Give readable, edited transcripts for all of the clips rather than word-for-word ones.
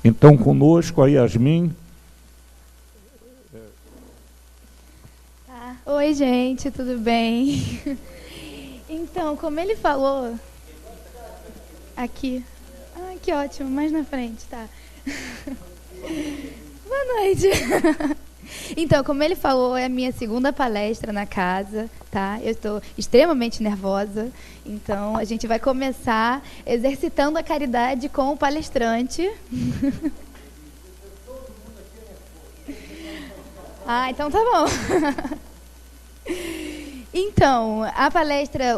Então, conosco a Yasmin. Oi, gente, tudo bem? Então, como ele falou... Aqui. Ah, que ótimo, mais na frente, tá. Boa noite. Então, como ele falou, é a minha segunda palestra na casa, tá? Eu estou extremamente nervosa. Então, a gente vai começar exercitando a caridade com o palestrante. Ah, então tá bom. Então,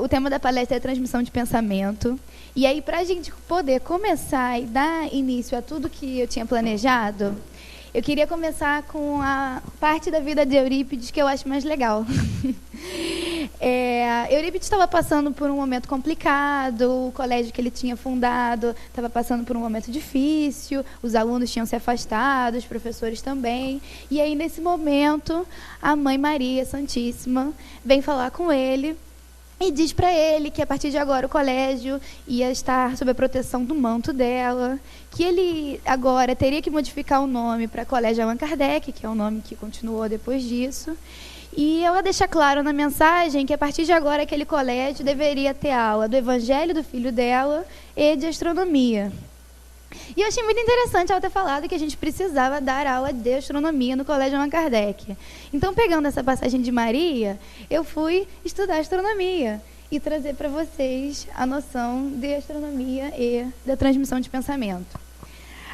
o tema da palestra é transmissão de pensamento. E aí, para a gente poder começar e dar início a tudo que eu tinha planejado, eu queria começar com a parte da vida de Eurípides que eu acho mais legal. Eurípides estava passando por um momento complicado, o colégio que ele tinha fundado estava passando por um momento difícil, os alunos tinham se afastado, os professores também. E aí, nesse momento, a Mãe Maria Santíssima vem falar com ele e diz para ele que, a partir de agora, o colégio ia estar sob a proteção do manto dela, que ele agora teria que modificar o nome para Colégio Allan Kardec, que é o nome que continuou depois disso. E ela deixa claro na mensagem que, a partir de agora, aquele colégio deveria ter aula do Evangelho do filho dela e de astronomia. E eu achei muito interessante ela ter falado que a gente precisava dar aula de astronomia no Colégio Allan Kardec. Então, pegando essa passagem de Maria, eu fui estudar astronomia e trazer para vocês a noção de astronomia e da transmissão de pensamento.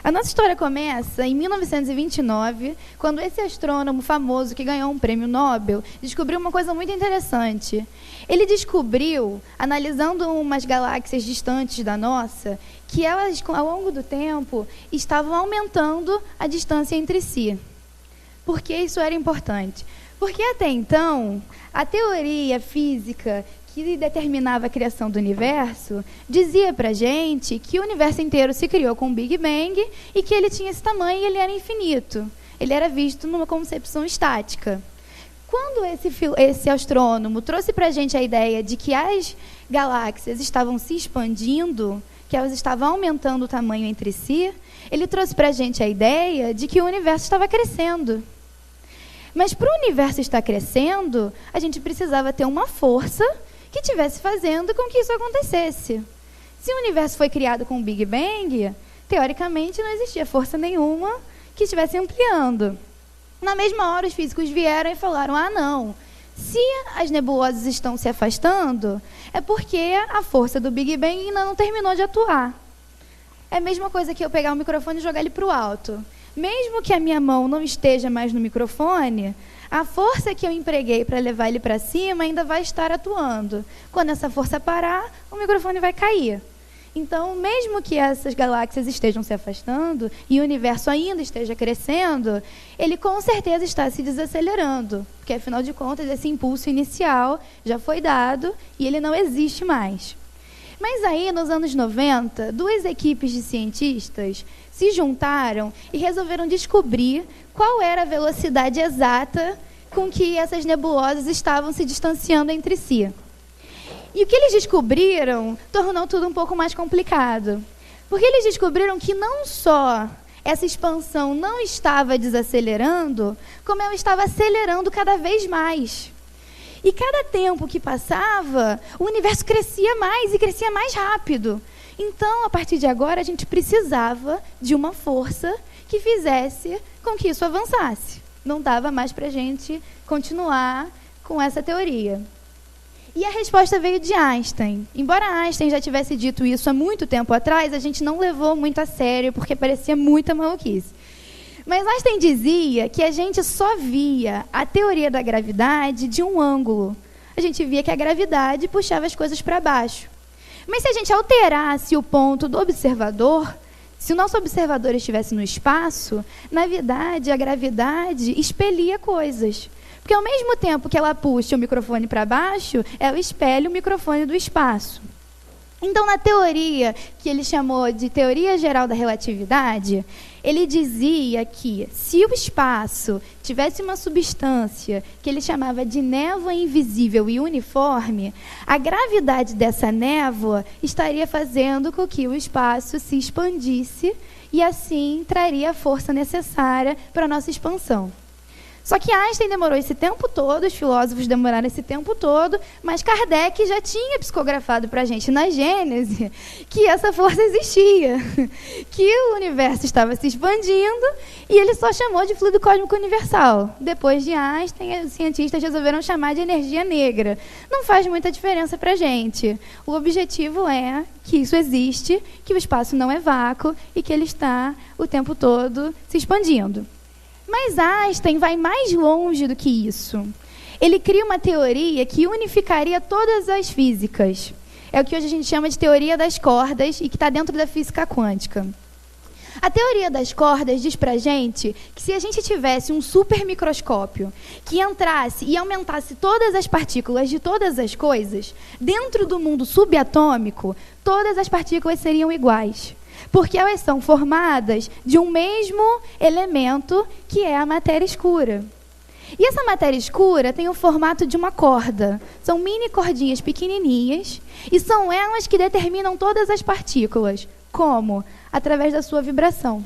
A nossa história começa em 1929, quando esse astrônomo famoso que ganhou um prêmio Nobel descobriu uma coisa muito interessante. Ele descobriu, analisando umas galáxias distantes da nossa, que elas, ao longo do tempo, estavam aumentando a distância entre si. Por que isso era importante? Porque até então, a teoria física que determinava a criação do universo, dizia para a gente que o universo inteiro se criou com o Big Bang e que ele tinha esse tamanho e ele era infinito. Ele era visto numa concepção estática. Quando esse astrônomo trouxe para a gente a ideia de que as galáxias estavam se expandindo, que elas estavam aumentando o tamanho entre si, ele trouxe para a gente a ideia de que o universo estava crescendo. Mas para o universo estar crescendo, a gente precisava ter uma força que estivesse fazendo com que isso acontecesse. Se o universo foi criado com o Big Bang, teoricamente não existia força nenhuma que estivesse ampliando. Na mesma hora, os físicos vieram e falaram: ah, não, se as nebulosas estão se afastando, é porque a força do Big Bang ainda não terminou de atuar. É a mesma coisa que eu pegar o microfone e jogar ele para o alto. Mesmo que a minha mão não esteja mais no microfone, a força que eu empreguei para levar ele para cima ainda vai estar atuando. Quando essa força parar, o microfone vai cair. Então, mesmo que essas galáxias estejam se afastando e o universo ainda esteja crescendo, ele com certeza está se desacelerando, porque, afinal de contas, esse impulso inicial já foi dado e ele não existe mais. Mas aí, nos anos 90, duas equipes de cientistas se juntaram e resolveram descobrir qual era a velocidade exata com que essas nebulosas estavam se distanciando entre si. E o que eles descobriram tornou tudo um pouco mais complicado. Porque eles descobriram que não só essa expansão não estava desacelerando, como ela estava acelerando cada vez mais. E cada tempo que passava, o universo crescia mais e crescia mais rápido. Então, a partir de agora, a gente precisava de uma força que fizesse com que isso avançasse. Não dava mais para a gente continuar com essa teoria. E a resposta veio de Einstein. Embora Einstein já tivesse dito isso há muito tempo atrás, a gente não levou muito a sério, porque parecia muita maluquice. Mas Einstein dizia que a gente só via a teoria da gravidade de um ângulo. A gente via que a gravidade puxava as coisas para baixo. Mas se a gente alterasse o ponto do observador, se o nosso observador estivesse no espaço, na verdade, a gravidade expelia coisas. Porque ao mesmo tempo que ela puxa o microfone para baixo, ela espelha o microfone do espaço. Então, na teoria, que ele chamou de teoria geral da relatividade, ele dizia que se o espaço tivesse uma substância que ele chamava de névoa invisível e uniforme, a gravidade dessa névoa estaria fazendo com que o espaço se expandisse e assim traria a força necessária para a nossa expansão. Só que Einstein demorou esse tempo todo, os filósofos demoraram esse tempo todo, mas Kardec já tinha psicografado para a gente na Gênese que essa força existia, que o universo estava se expandindo e ele só chamou de fluido cósmico universal. Depois de Einstein, os cientistas resolveram chamar de energia negra. Não faz muita diferença para a gente. O objetivo é que isso existe, que o espaço não é vácuo e que ele está o tempo todo se expandindo. Mas Einstein vai mais longe do que isso. Ele cria uma teoria que unificaria todas as físicas. É o que hoje a gente chama de teoria das cordas e que está dentro da física quântica. A teoria das cordas diz para a gente que se a gente tivesse um supermicroscópio que entrasse e aumentasse todas as partículas de todas as coisas, dentro do mundo subatômico, todas as partículas seriam iguais. Porque elas são formadas de um mesmo elemento, que é a matéria escura. E essa matéria escura tem o formato de uma corda. São mini cordinhas pequenininhas e são elas que determinam todas as partículas. Como? Através da sua vibração.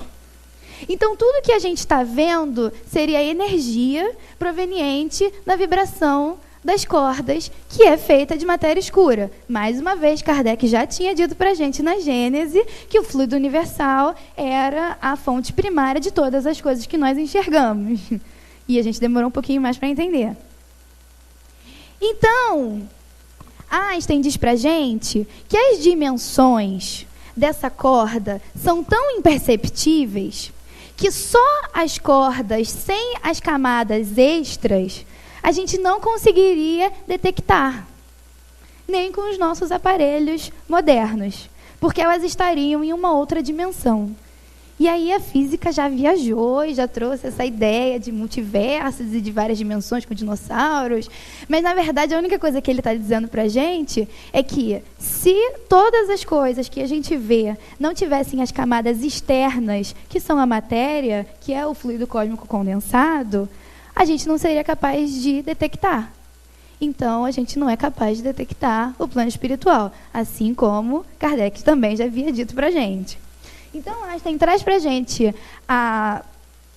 Então, tudo que a gente está vendo seria energia proveniente da vibração das cordas, que é feita de matéria escura. Mais uma vez, Kardec já tinha dito para a gente na Gênese que o fluido universal era a fonte primária de todas as coisas que nós enxergamos. E a gente demorou um pouquinho mais para entender. Então, Einstein diz para a gente que as dimensões dessa corda são tão imperceptíveis que só as cordas sem as camadas extras a gente não conseguiria detectar, nem com os nossos aparelhos modernos, porque elas estariam em uma outra dimensão. E aí a física já viajou e já trouxe essa ideia de multiversos e de várias dimensões com dinossauros, mas na verdade a única coisa que ele está dizendo para a gente é que se todas as coisas que a gente vê não tivessem as camadas externas, que são a matéria, que é o fluido cósmico condensado, a gente não seria capaz de detectar. Então, a gente não é capaz de detectar o plano espiritual, assim como Kardec também já havia dito para a gente. Então, Einstein traz para a gente a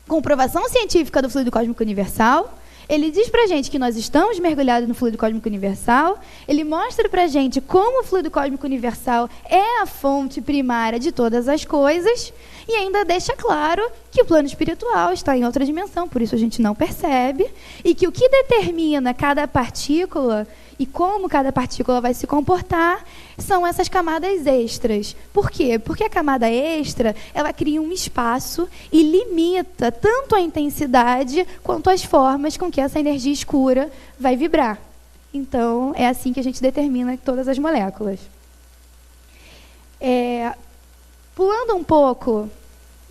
comprovação científica do fluido cósmico universal. Ele diz para a gente que nós estamos mergulhados no fluido cósmico universal. Ele mostra para a gente como o fluido cósmico universal é a fonte primária de todas as coisas. E ainda deixa claro que o plano espiritual está em outra dimensão, por isso a gente não percebe. E que o que determina cada partícula e como cada partícula vai se comportar são essas camadas extras. Por quê? Porque a camada extra, ela cria um espaço e limita tanto a intensidade quanto as formas com que essa energia escura vai vibrar. Então, é assim que a gente determina todas as moléculas. Pulando um pouco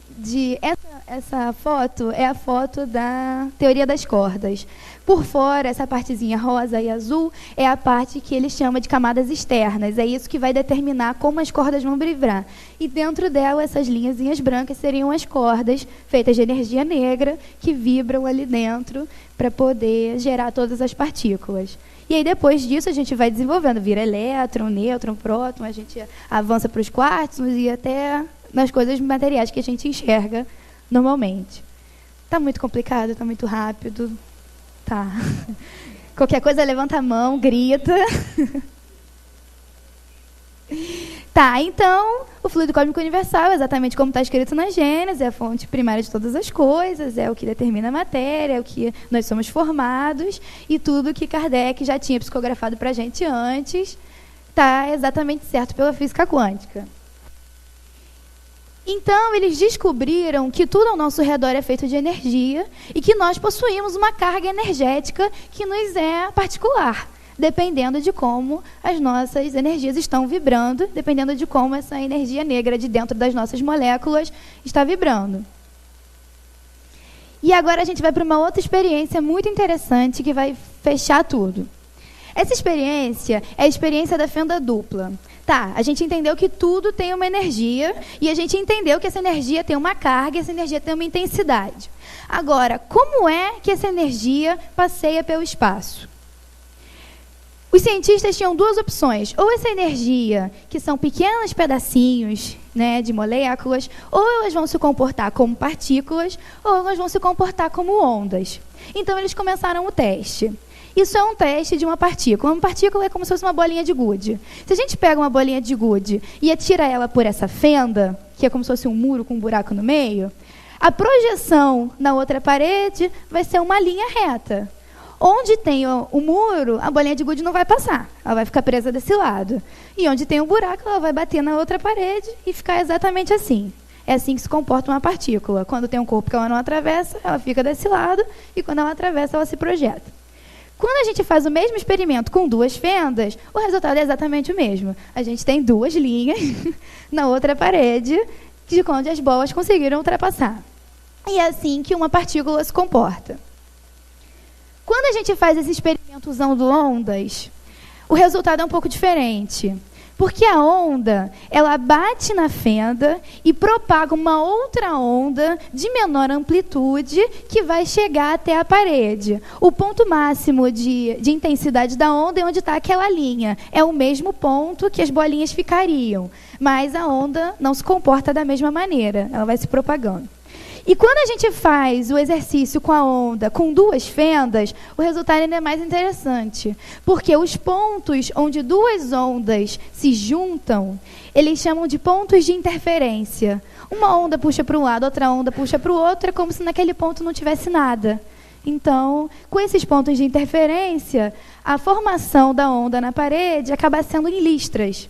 de essa foto, é a foto da teoria das cordas. Por fora, essa partezinha rosa e azul é a parte que ele chama de camadas externas. É isso que vai determinar como as cordas vão vibrar. E dentro dela, essas linhazinhas brancas seriam as cordas feitas de energia negra que vibram ali dentro para poder gerar todas as partículas. E aí, depois disso, a gente vai desenvolvendo. Vira elétron, nêutron, próton, a gente avança para os quartos e até nas coisas materiais que a gente enxerga normalmente. Está muito complicado, está muito rápido. Tá. Qualquer coisa, levanta a mão, grita. Tá, então, o fluido cósmico universal, exatamente como está escrito na Gênese, é a fonte primária de todas as coisas, é o que determina a matéria, é o que nós somos formados, e tudo que Kardec já tinha psicografado para a gente antes está exatamente certo pela física quântica. Então, eles descobriram que tudo ao nosso redor é feito de energia e que nós possuímos uma carga energética que nos é particular, dependendo de como as nossas energias estão vibrando, dependendo de como essa energia negra de dentro das nossas moléculas está vibrando. E agora a gente vai para uma outra experiência muito interessante que vai fechar tudo. Essa experiência é a experiência da fenda dupla. Tá, a gente entendeu que tudo tem uma energia e a gente entendeu que essa energia tem uma carga e essa energia tem uma intensidade. Agora, como é que essa energia passeia pelo espaço? Os cientistas tinham duas opções. Ou essa energia, que são pequenos pedacinhos, né, de moléculas, ou elas vão se comportar como partículas, ou elas vão se comportar como ondas. Então, eles começaram o teste. Isso é um teste de uma partícula. Uma partícula é como se fosse uma bolinha de gude. Se a gente pega uma bolinha de gude e atira ela por essa fenda, que é como se fosse um muro com um buraco no meio, a projeção na outra parede vai ser uma linha reta. Onde tem o muro, a bolinha de gude não vai passar. Ela vai ficar presa desse lado. E onde tem o buraco, ela vai bater na outra parede e ficar exatamente assim. É assim que se comporta uma partícula. Quando tem um corpo que ela não atravessa, ela fica desse lado. E quando ela atravessa, ela se projeta. Quando a gente faz o mesmo experimento com duas fendas, o resultado é exatamente o mesmo. A gente tem duas linhas na outra parede, de onde as bolas conseguiram ultrapassar. E é assim que uma partícula se comporta. Quando a gente faz esse experimento usando ondas, o resultado é um pouco diferente. Porque a onda, ela bate na fenda e propaga uma outra onda de menor amplitude que vai chegar até a parede. O ponto máximo de intensidade da onda é onde está aquela linha. É o mesmo ponto que as bolinhas ficariam. Mas a onda não se comporta da mesma maneira. Ela vai se propagando. E quando a gente faz o exercício com a onda, com duas fendas, o resultado ainda é mais interessante. Porque os pontos onde duas ondas se juntam, eles chamam de pontos de interferência. Uma onda puxa para um lado, outra onda puxa para o outro, é como se naquele ponto não tivesse nada. Então, com esses pontos de interferência, a formação da onda na parede acaba sendo em listras.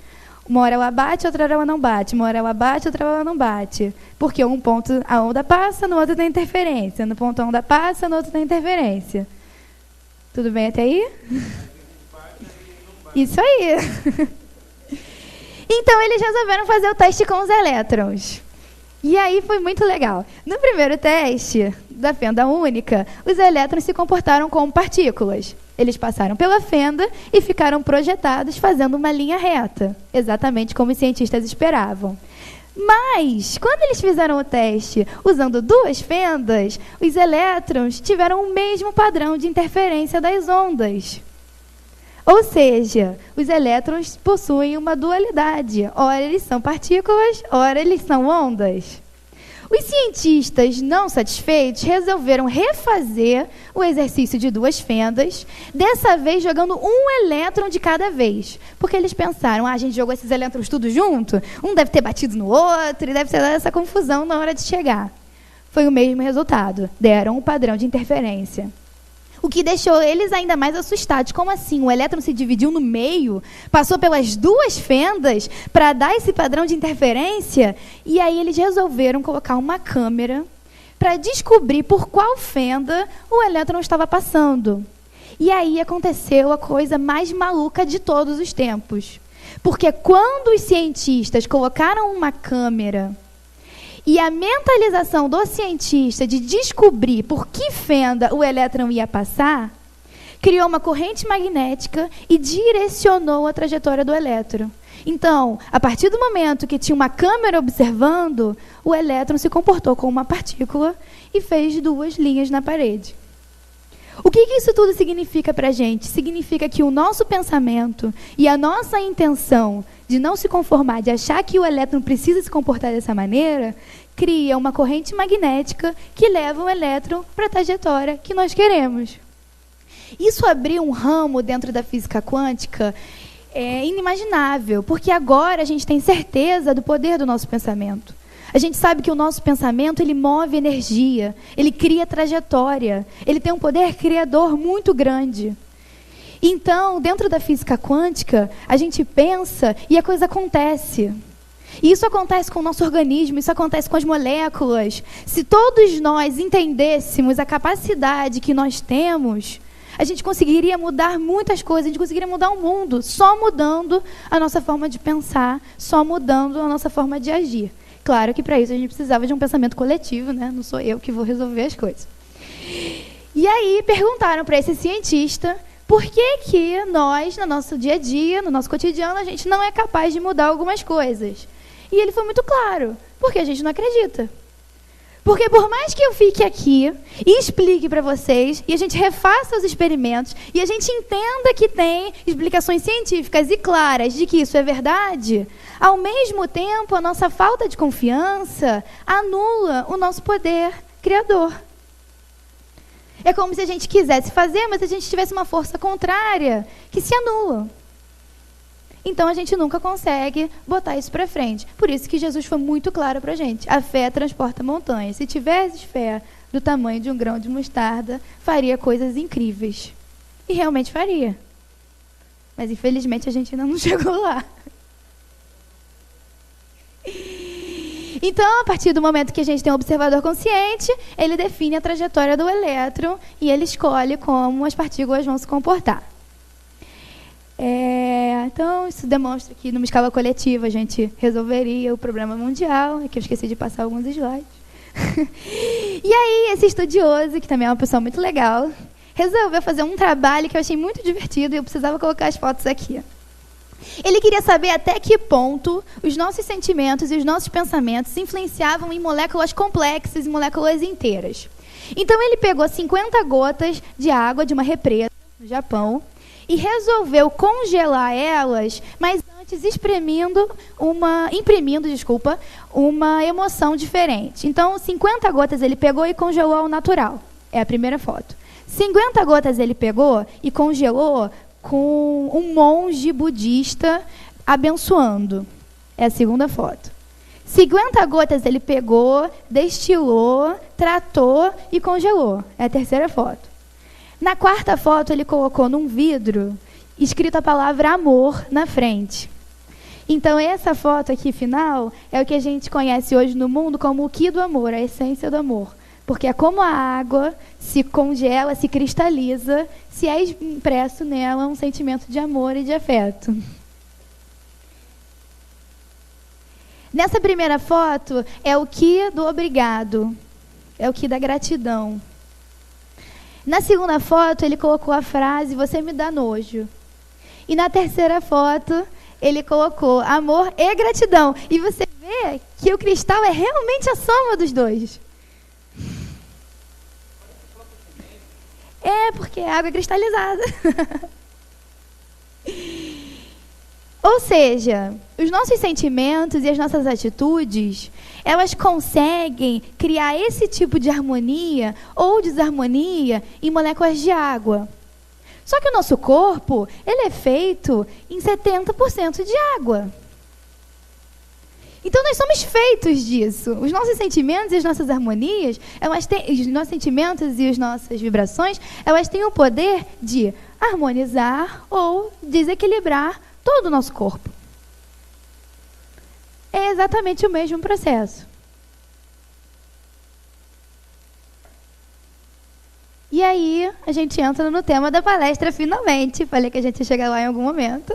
Uma hora ela bate, outra hora ela não bate. Uma hora ela bate, outra hora ela não bate. Porque um ponto a onda passa, no outro tem interferência. No ponto a onda passa, no outro tem interferência. Tudo bem até aí? Isso aí. Então, eles resolveram fazer o teste com os elétrons. E aí foi muito legal. No primeiro teste da fenda única, os elétrons se comportaram como partículas. Eles passaram pela fenda e ficaram projetados fazendo uma linha reta, exatamente como os cientistas esperavam. Mas, quando eles fizeram o teste usando duas fendas, os elétrons tiveram o mesmo padrão de interferência das ondas. Ou seja, os elétrons possuem uma dualidade. Ora eles são partículas, ora eles são ondas. Os cientistas, não satisfeitos, resolveram refazer o exercício de duas fendas, dessa vez jogando um elétron de cada vez. Porque eles pensaram, a gente jogou esses elétrons tudo junto, um deve ter batido no outro, e deve ter dado essa confusão na hora de chegar. Foi o mesmo resultado, deram um padrão de interferência. O que deixou eles ainda mais assustados. Como assim? O elétron se dividiu no meio, passou pelas duas fendas para dar esse padrão de interferência? E aí eles resolveram colocar uma câmera para descobrir por qual fenda o elétron estava passando. E aí aconteceu a coisa mais maluca de todos os tempos. Porque quando os cientistas colocaram uma câmera e a mentalização do cientista de descobrir por que fenda o elétron ia passar, criou uma corrente magnética e direcionou a trajetória do elétron. Então, a partir do momento que tinha uma câmera observando, o elétron se comportou como uma partícula e fez duas linhas na parede. O que isso tudo significa para a gente? Significa que o nosso pensamento e a nossa intenção de não se conformar, de achar que o elétron precisa se comportar dessa maneira, cria uma corrente magnética que leva o elétron para a trajetória que nós queremos. Isso abriu um ramo dentro da física quântica inimaginável, porque agora a gente tem certeza do poder do nosso pensamento. A gente sabe que o nosso pensamento, ele move energia, ele cria trajetória, ele tem um poder criador muito grande. Então, dentro da física quântica, a gente pensa e a coisa acontece. E isso acontece com o nosso organismo, isso acontece com as moléculas. Se todos nós entendêssemos a capacidade que nós temos, a gente conseguiria mudar muitas coisas, a gente conseguiria mudar o mundo, só mudando a nossa forma de pensar, só mudando a nossa forma de agir. Claro que para isso a gente precisava de um pensamento coletivo, né? Não sou eu que vou resolver as coisas. E aí perguntaram para esse cientista Por que que nós, no nosso dia a dia, no nosso cotidiano, a gente não é capaz de mudar algumas coisas? E ele foi muito claro, porque a gente não acredita. Porque por mais que eu fique aqui e explique para vocês, e a gente refaça os experimentos, e a gente entenda que tem explicações científicas e claras de que isso é verdade, ao mesmo tempo a nossa falta de confiança anula o nosso poder criador. É como se a gente quisesse fazer, mas a gente tivesse uma força contrária que se anula. Então a gente nunca consegue botar isso para frente. Por isso que Jesus foi muito claro para a gente. A fé transporta montanhas. Se tivesses fé do tamanho de um grão de mostarda, faria coisas incríveis. E realmente faria. Mas infelizmente a gente ainda não chegou lá. Então, a partir do momento que a gente tem um observador consciente, ele define a trajetória do elétron e ele escolhe como as partículas vão se comportar. Então, isso demonstra que numa escala coletiva a gente resolveria o problema mundial. Aqui eu esqueci de passar alguns slides. E aí, esse estudioso, que também é uma pessoa muito legal, resolveu fazer um trabalho que eu achei muito divertido e eu precisava colocar as fotos aqui. Ele queria saber até que ponto os nossos sentimentos e os nossos pensamentos influenciavam em moléculas complexas e moléculas inteiras. Então ele pegou 50 gotas de água de uma represa no Japão e resolveu congelar elas, mas antes imprimindo uma emoção diferente. Então 50 gotas ele pegou e congelou ao natural. É a primeira foto. 50 gotas ele pegou e congelou com um monge budista abençoando. É a segunda foto. 50 gotas ele pegou, destilou, tratou e congelou. É a terceira foto. Na quarta foto ele colocou num vidro escrito a palavra amor na frente. Então essa foto aqui final é o que a gente conhece hoje no mundo como o Qi do amor, a essência do amor. Porque é como a água se congela, se cristaliza, se é impresso nela um sentimento de amor e de afeto. Nessa primeira foto é o Qi do obrigado, é o Qi da gratidão. Na segunda foto ele colocou a frase, você me dá nojo. E na terceira foto ele colocou amor e gratidão. E você vê que o cristal é realmente a soma dos dois. É, porque é água cristalizada. Ou seja, os nossos sentimentos e as nossas atitudes, elas conseguem criar esse tipo de harmonia ou desarmonia em moléculas de água. Só que o nosso corpo, ele é feito em 70% de água. Então nós somos feitos disso. Os nossos sentimentos e as nossas harmonias, os nossos sentimentos e as nossas vibrações, elas têm o poder de harmonizar ou desequilibrar todo o nosso corpo. É exatamente o mesmo processo. E aí, a gente entra no tema da palestra finalmente. Falei que a gente ia chegar lá em algum momento.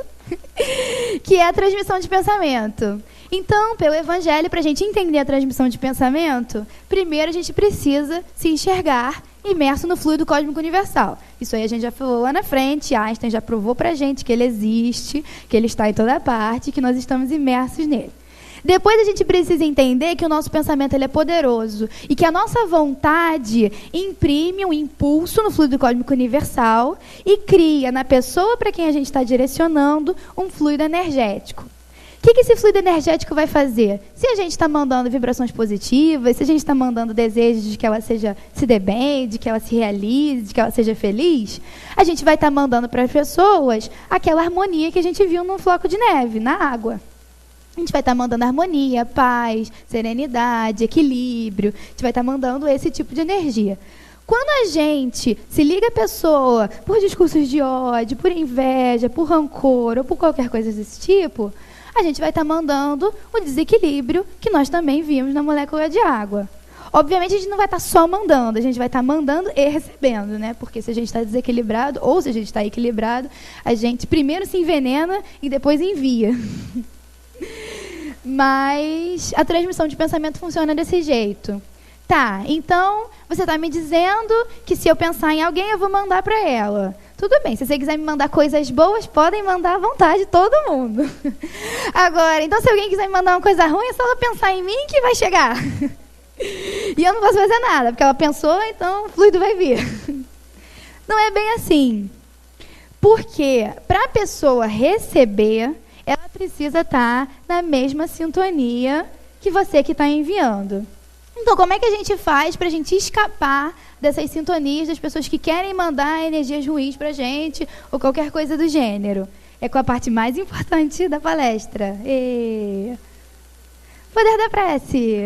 Que é a transmissão de pensamento. Então, pelo Evangelho, para a gente entender a transmissão de pensamento, primeiro a gente precisa se enxergar imerso no fluido cósmico universal. Isso aí a gente já falou lá na frente, Einstein já provou para a gente que ele existe, que ele está em toda parte, que nós estamos imersos nele. Depois a gente precisa entender que o nosso pensamento ele é poderoso e que a nossa vontade imprime um impulso no fluido cósmico universal e cria na pessoa para quem a gente está direcionando um fluido energético. O que esse fluido energético vai fazer? Se a gente está mandando vibrações positivas, se a gente está mandando desejos de que ela se dê bem, de que ela se realize, de que ela seja feliz, a gente vai estar mandando para as pessoas aquela harmonia que a gente viu num floco de neve, na água. A gente vai estar mandando harmonia, paz, serenidade, equilíbrio. A gente vai estar mandando esse tipo de energia. Quando a gente se liga à pessoa por discursos de ódio, por inveja, por rancor ou por qualquer coisa desse tipo, a gente vai estar mandando o desequilíbrio que nós também vimos na molécula de água. Obviamente, a gente não vai estar só mandando, a gente vai estar mandando e recebendo, né? Porque se a gente está desequilibrado ou se a gente está equilibrado, a gente primeiro se envenena e depois envia. Mas a transmissão de pensamento funciona desse jeito. Tá, então você está me dizendo que se eu pensar em alguém, eu vou mandar para ela. tudo bem. Se você quiser me mandar coisas boas, podem mandar à vontade, todo mundo. Agora, então se alguém quiser me mandar uma coisa ruim, é só ela pensar em mim que vai chegar. E eu não posso fazer nada, porque ela pensou, então o fluido vai vir. Não é bem assim. Porque para a pessoa receber, ela precisa estar na mesma sintonia que você que está enviando. Então, como é que a gente faz para a gente escapar dessas sintonias das pessoas que querem mandar energias ruins para a gente ou qualquer coisa do gênero? É com a parte mais importante da palestra. Poder da prece.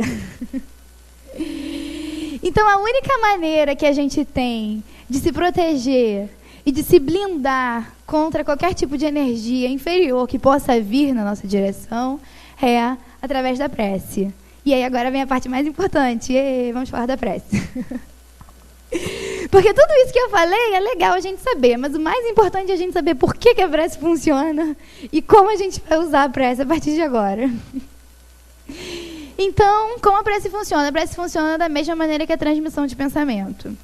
Então, a única maneira que a gente tem de se proteger e de se blindar contra qualquer tipo de energia inferior que possa vir na nossa direção é através da prece. E aí agora vem a parte mais importante. Vamos falar da prece. Porque tudo isso que eu falei é legal a gente saber, mas o mais importante é a gente saber por que a prece funciona e como a gente vai usar a prece a partir de agora. Então, como a prece funciona? A prece funciona da mesma maneira que a transmissão de pensamento.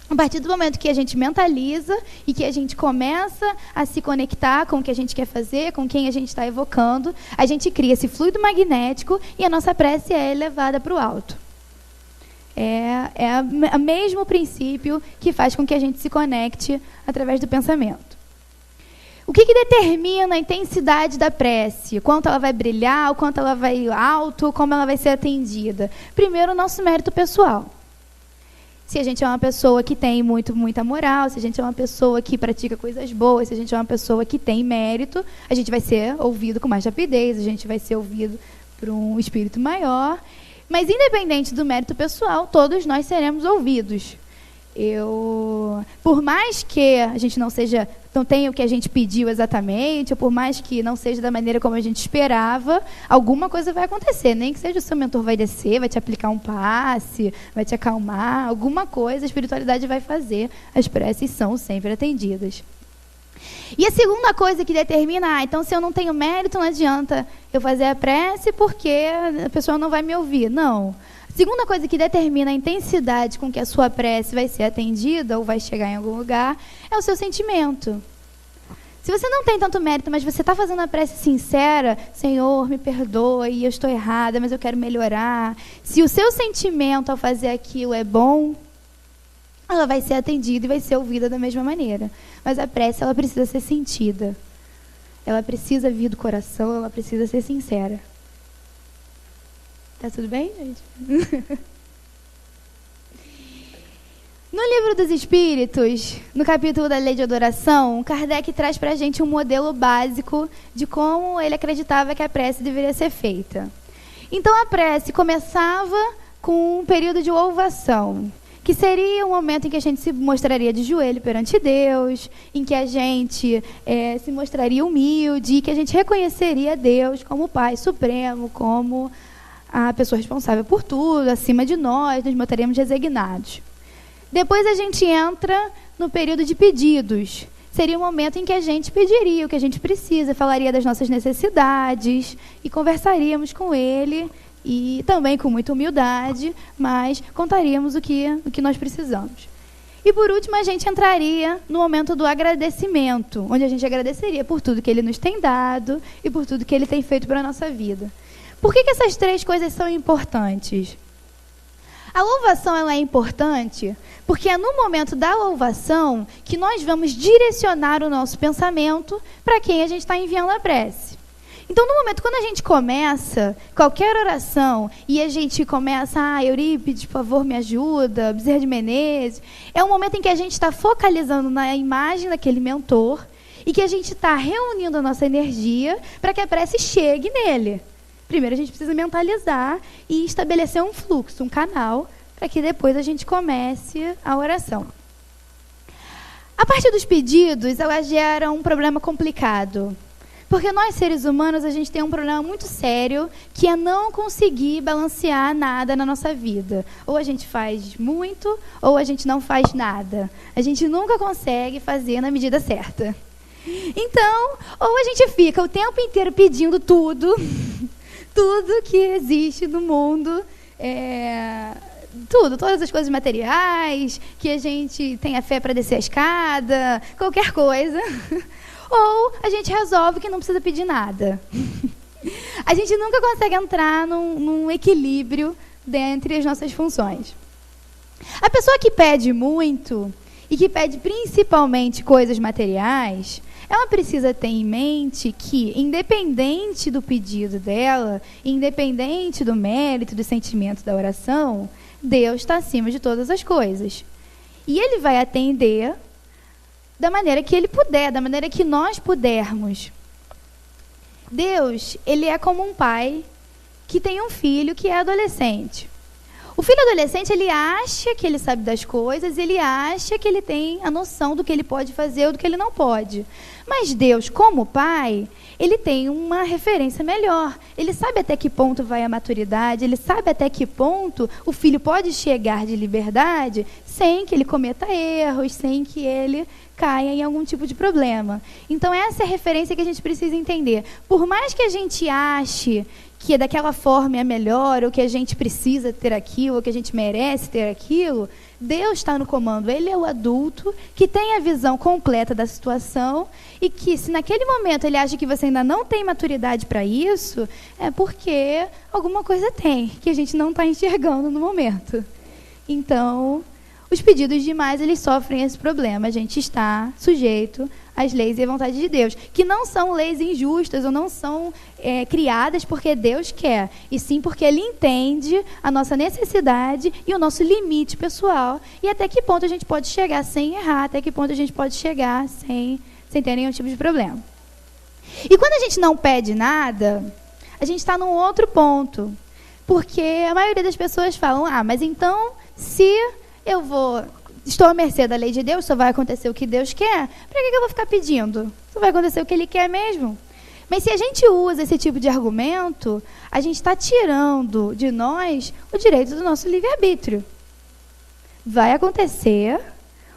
A partir do momento que a gente mentaliza e que a gente começa a se conectar com o que a gente quer fazer, com quem a gente está evocando, a gente cria esse fluido magnético e a nossa prece é elevada para o alto. É o mesmo princípio que faz com que a gente se conecte através do pensamento. O que determina a intensidade da prece? Quanto ela vai brilhar, o quanto ela vai alto, como ela vai ser atendida? Primeiro, o nosso mérito pessoal. Se a gente é uma pessoa que tem muita moral, se a gente é uma pessoa que pratica coisas boas, se a gente é uma pessoa que tem mérito, a gente vai ser ouvido com mais rapidez, a gente vai ser ouvido por um espírito maior. Mas, independente do mérito pessoal, todos nós seremos ouvidos. Por mais que a gente não tenha o que a gente pediu exatamente, ou por mais que não seja da maneira como a gente esperava, alguma coisa vai acontecer. Nem que seja o seu mentor vai descer, vai te aplicar um passe, vai te acalmar, alguma coisa a espiritualidade vai fazer. As preces são sempre atendidas. E a segunda coisa que determina, então se eu não tenho mérito, não adianta eu fazer a prece porque a pessoa não vai me ouvir. Não. Segunda coisa que determina a intensidade com que a sua prece vai ser atendida ou vai chegar em algum lugar é o seu sentimento. Se você não tem tanto mérito, mas você está fazendo a prece sincera, Senhor, me perdoe, eu estou errada, mas eu quero melhorar. Se o seu sentimento ao fazer aquilo é bom, ela vai ser atendida e vai ser ouvida da mesma maneira. Mas a prece, ela precisa ser sentida. Ela precisa vir do coração, ela precisa ser sincera. Tá tudo bem, gente? No Livro dos Espíritos, no capítulo da Lei de Adoração, Kardec traz para a gente um modelo básico de como ele acreditava que a prece deveria ser feita. Então, a prece começava com um período de louvação, que seria um momento em que a gente se mostraria de joelho perante Deus, em que a gente se mostraria humilde, e que a gente reconheceria Deus como Pai Supremo, como a pessoa responsável por tudo, acima de nós, nos manteríamos resignados. Depois a gente entra no período de pedidos. Seria um momento em que a gente pediria o que a gente precisa, falaria das nossas necessidades e conversaríamos com Ele, e também com muita humildade, mas contaríamos o que nós precisamos. E por último, a gente entraria no momento do agradecimento, onde a gente agradeceria por tudo que Ele nos tem dado e por tudo que Ele tem feito para a nossa vida. Por que essas três coisas são importantes? A louvação ela é importante porque é no momento da louvação que nós vamos direcionar o nosso pensamento para quem a gente está enviando a prece. Então, no momento, quando a gente começa qualquer oração e a gente começa, Eurípides, por favor, me ajuda, Bezerra de Menezes, é um momento em que a gente está focalizando na imagem daquele mentor e que a gente está reunindo a nossa energia para que a prece chegue nele. Primeiro, a gente precisa mentalizar e estabelecer um fluxo, um canal, para que depois a gente comece a oração. A parte dos pedidos, ela gera um problema complicado. Porque nós, seres humanos, a gente tem um problema muito sério, que é não conseguir balancear nada na nossa vida. Ou a gente faz muito, ou a gente não faz nada. A gente nunca consegue fazer na medida certa. Então, ou a gente fica o tempo inteiro pedindo tudo, tudo que existe no mundo, tudo, todas as coisas materiais, que a gente tenha fé para descer a escada, qualquer coisa. Ou a gente resolve que não precisa pedir nada. A gente nunca consegue entrar num equilíbrio dentre as nossas funções. A pessoa que pede muito e que pede principalmente coisas materiais, ela precisa ter em mente que, independente do pedido dela, independente do mérito, do sentimento da oração, Deus está acima de todas as coisas. E Ele vai atender da maneira que Ele puder, da maneira que nós pudermos. Deus, Ele é como um pai que tem um filho que é adolescente. O filho adolescente, ele acha que ele sabe das coisas, ele acha que ele tem a noção do que ele pode fazer ou do que ele não pode. Mas Deus, como pai, ele tem uma referência melhor. Ele sabe até que ponto vai a maturidade, ele sabe até que ponto o filho pode chegar de liberdade sem que ele cometa erros, sem que ele caia em algum tipo de problema. Então essa é a referência que a gente precisa entender. Por mais que a gente ache que daquela forma é melhor, ou que a gente precisa ter aquilo, ou que a gente merece ter aquilo, Deus está no comando. Ele é o adulto que tem a visão completa da situação e que, se naquele momento ele acha que você ainda não tem maturidade para isso, é porque alguma coisa tem, que a gente não está enxergando no momento. Então, os pedidos demais, eles sofrem esse problema. A gente está sujeito às leis e à vontade de Deus, que não são leis injustas ou não são criadas porque Deus quer, e sim porque Ele entende a nossa necessidade e o nosso limite pessoal, e até que ponto a gente pode chegar sem errar, até que ponto a gente pode chegar sem ter nenhum tipo de problema. E quando a gente não pede nada, a gente está num outro ponto, porque a maioria das pessoas falam, mas então, se estou à mercê da lei de Deus, só vai acontecer o que Deus quer, para que eu vou ficar pedindo? Só vai acontecer o que Ele quer mesmo. Mas se a gente usa esse tipo de argumento, a gente está tirando de nós o direito do nosso livre-arbítrio. Vai acontecer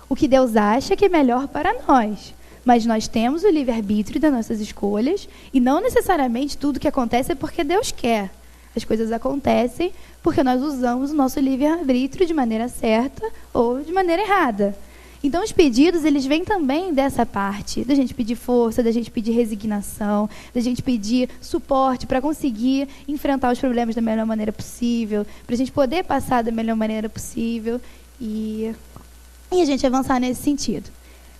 o que Deus acha que é melhor para nós, mas nós temos o livre-arbítrio das nossas escolhas, e não necessariamente tudo que acontece é porque Deus quer. As coisas acontecem porque nós usamos o nosso livre-arbítrio de maneira certa ou de maneira errada. Então, os pedidos, eles vêm também dessa parte, da gente pedir força, da gente pedir resignação, da gente pedir suporte para conseguir enfrentar os problemas da melhor maneira possível, para a gente poder passar da melhor maneira possível e a gente avançar nesse sentido.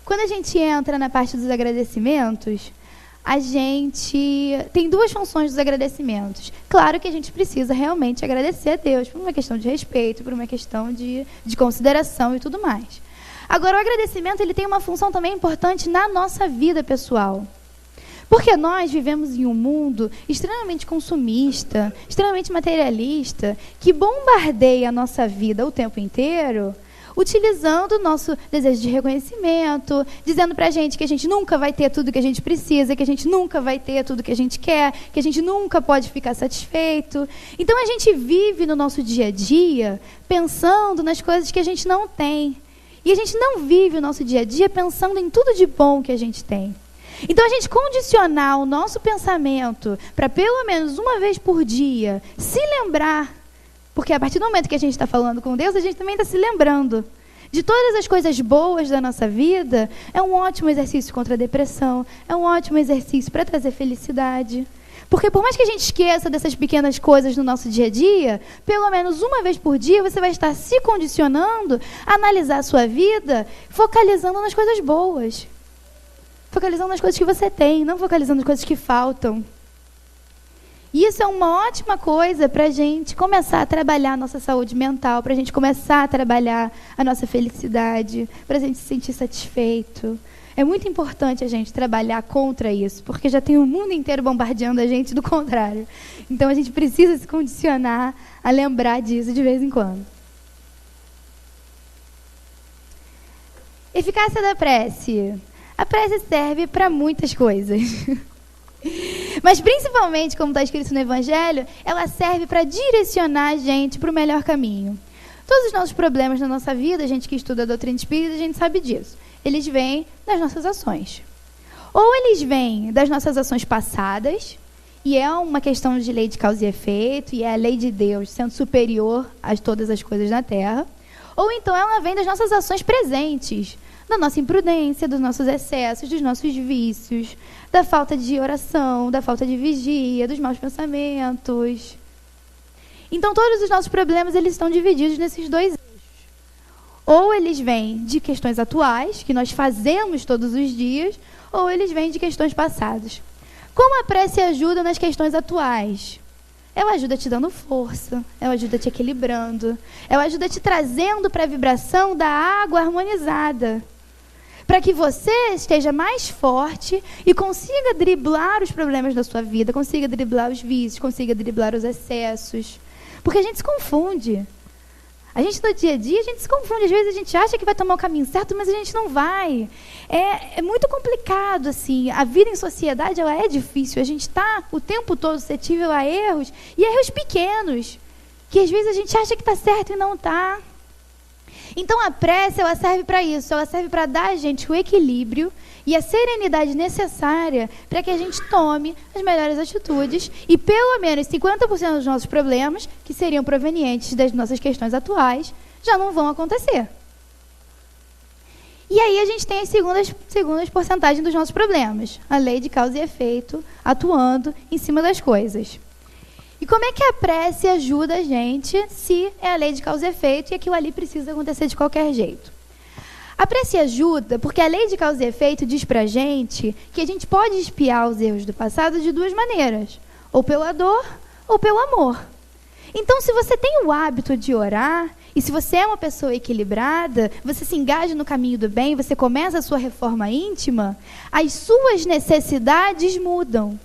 Quando a gente entra na parte dos agradecimentos, a gente tem duas funções dos agradecimentos. Claro que a gente precisa realmente agradecer a Deus por uma questão de respeito, por uma questão de consideração e tudo mais. Agora, o agradecimento, ele tem uma função também importante na nossa vida pessoal. Porque nós vivemos em um mundo extremamente consumista, extremamente materialista, que bombardeia a nossa vida o tempo inteiro, utilizando o nosso desejo de reconhecimento, dizendo pra gente que a gente nunca vai ter tudo que a gente precisa, que a gente nunca vai ter tudo que a gente quer, que a gente nunca pode ficar satisfeito. Então a gente vive no nosso dia a dia pensando nas coisas que a gente não tem. E a gente não vive o nosso dia a dia pensando em tudo de bom que a gente tem. Então a gente condicionar o nosso pensamento para pelo menos uma vez por dia se lembrar, porque a partir do momento que a gente está falando com Deus, a gente também está se lembrando de todas as coisas boas da nossa vida. É um ótimo exercício contra a depressão, é um ótimo exercício para trazer felicidade. Porque por mais que a gente esqueça dessas pequenas coisas no nosso dia a dia, pelo menos uma vez por dia você vai estar se condicionando a analisar a sua vida, focalizando nas coisas boas. Focalizando nas coisas que você tem, não focalizando nas coisas que faltam. E isso é uma ótima coisa para a gente começar a trabalhar a nossa saúde mental, para a gente começar a trabalhar a nossa felicidade, para a gente se sentir satisfeito. É muito importante a gente trabalhar contra isso, porque já tem o mundo inteiro bombardeando a gente do contrário. Então a gente precisa se condicionar a lembrar disso de vez em quando. Eficácia da prece. A prece serve para muitas coisas. Mas principalmente, como está escrito no Evangelho, ela serve para direcionar a gente para o melhor caminho. Todos os nossos problemas na nossa vida, a gente que estuda a doutrina espírita, a gente sabe disso. Eles vêm das nossas ações. Ou eles vêm das nossas ações passadas, e é uma questão de lei de causa e efeito, e é a lei de Deus sendo superior a todas as coisas na Terra, ou então ela vem das nossas ações presentes, da nossa imprudência, dos nossos excessos, dos nossos vícios, da falta de oração, da falta de vigia, dos maus pensamentos. Então, todos os nossos problemas, eles estão divididos nesses dois eixos. Ou eles vêm de questões atuais, que nós fazemos todos os dias, ou eles vêm de questões passadas. Como a prece ajuda nas questões atuais? Ela ajuda te dando força, ela ajuda te equilibrando, ela ajuda te trazendo para a vibração da água harmonizada, para que você esteja mais forte e consiga driblar os problemas da sua vida, consiga driblar os vícios, consiga driblar os excessos. Porque a gente se confunde. A gente no dia a dia, a gente se confunde. Às vezes a gente acha que vai tomar o caminho certo, mas a gente não vai. É muito complicado, assim. A vida em sociedade, ela é difícil. A gente está o tempo todo suscetível a erros, e erros pequenos, que às vezes a gente acha que está certo e não está. Então a prece, ela serve para isso. Ela serve para dar a gente o equilíbrio e a serenidade necessária para que a gente tome as melhores atitudes e pelo menos 50% dos nossos problemas, que seriam provenientes das nossas questões atuais, já não vão acontecer. E aí a gente tem as segundas porcentagens dos nossos problemas. A lei de causa e efeito atuando em cima das coisas. E como é que a prece ajuda a gente se é a lei de causa e efeito e aquilo ali precisa acontecer de qualquer jeito? A prece ajuda porque a lei de causa e efeito diz pra gente que a gente pode expiar os erros do passado de duas maneiras. Ou pela dor, ou pelo amor. Então, se você tem o hábito de orar, e se você é uma pessoa equilibrada, você se engaja no caminho do bem, você começa a sua reforma íntima, as suas necessidades mudam.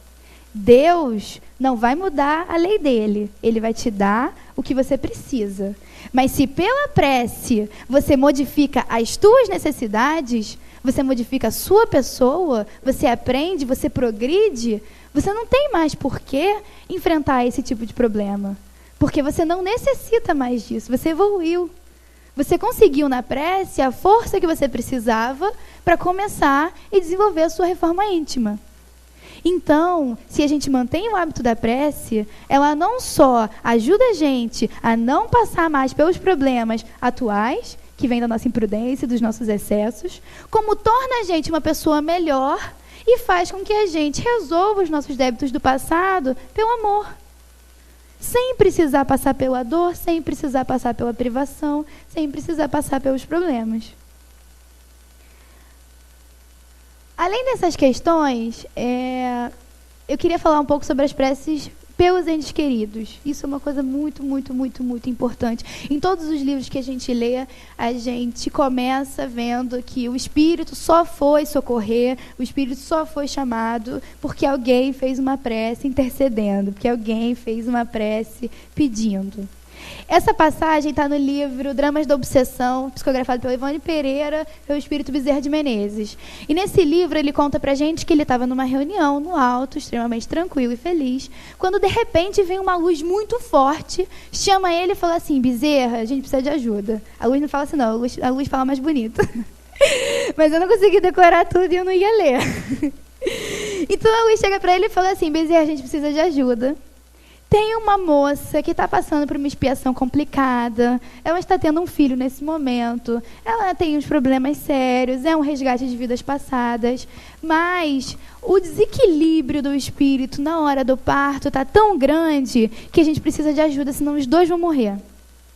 Deus não vai mudar a lei dele. Ele vai te dar o que você precisa. Mas se pela prece você modifica as tuas necessidades, você modifica a sua pessoa, você aprende, você progride, você não tem mais por que enfrentar esse tipo de problema. Porque você não necessita mais disso, você evoluiu. Você conseguiu na prece a força que você precisava para começar e desenvolver a sua reforma íntima. Então, se a gente mantém o hábito da prece, ela não só ajuda a gente a não passar mais pelos problemas atuais, que vêm da nossa imprudência, dos nossos excessos, como torna a gente uma pessoa melhor e faz com que a gente resolva os nossos débitos do passado pelo amor. Sem precisar passar pela dor, sem precisar passar pela privação, sem precisar passar pelos problemas. Além dessas questões, eu queria falar um pouco sobre as preces pelos entes queridos. Isso é uma coisa muito, muito, muito, muito importante. Em todos os livros que a gente lê, a gente começa vendo que o Espírito só foi socorrer, o Espírito só foi chamado porque alguém fez uma prece intercedendo, porque alguém fez uma prece pedindo. Essa passagem está no livro Dramas da Obsessão, psicografado pelo Ivone Pereira, pelo Espírito Bezerra de Menezes. E nesse livro ele conta pra gente que ele estava numa reunião no alto, extremamente tranquilo e feliz, quando de repente vem uma luz muito forte, chama ele e fala assim: Bezerra, a gente precisa de ajuda. A luz não fala assim não, a luz fala mais bonito. Mas eu não consegui decorar tudo e eu não ia ler. Então a luz chega pra ele e fala assim: Bezerra, a gente precisa de ajuda. Tem uma moça que está passando por uma expiação complicada, ela está tendo um filho nesse momento, ela tem uns problemas sérios, é um resgate de vidas passadas, mas o desequilíbrio do espírito na hora do parto está tão grande que a gente precisa de ajuda, senão os dois vão morrer.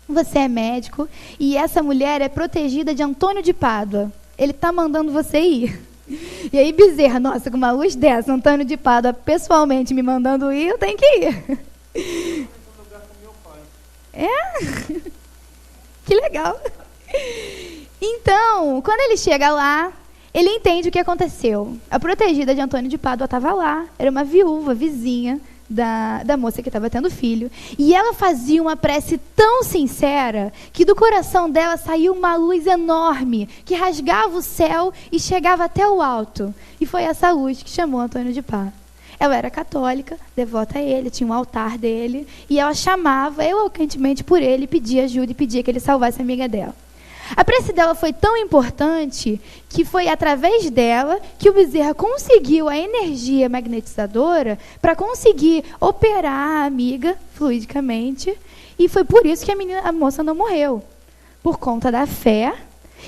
Você é médico e essa mulher é protegida de Antônio de Pádua. Ele está mandando você ir. E aí Bezerra, nossa, com uma luz dessa, Antônio de Pádua pessoalmente me mandando ir, eu tenho que ir. Que legal. Então, quando ele chega lá, ele entende o que aconteceu. A protegida de Antônio de Pádua estava lá, era uma viúva, vizinha da moça que estava tendo filho, e ela fazia uma prece tão sincera que do coração dela saiu uma luz enorme que rasgava o céu e chegava até o alto. E foi essa luz que chamou Antônio de Pádua. Ela era católica, devota a ele, tinha um altar dele, e ela chamava eloquentemente por ele, pedia ajuda e pedia que ele salvasse a amiga dela. A prece dela foi tão importante que foi através dela que o Bezerra conseguiu a energia magnetizadora para conseguir operar a amiga fluidicamente. E foi por isso que a moça não morreu. Por conta da fé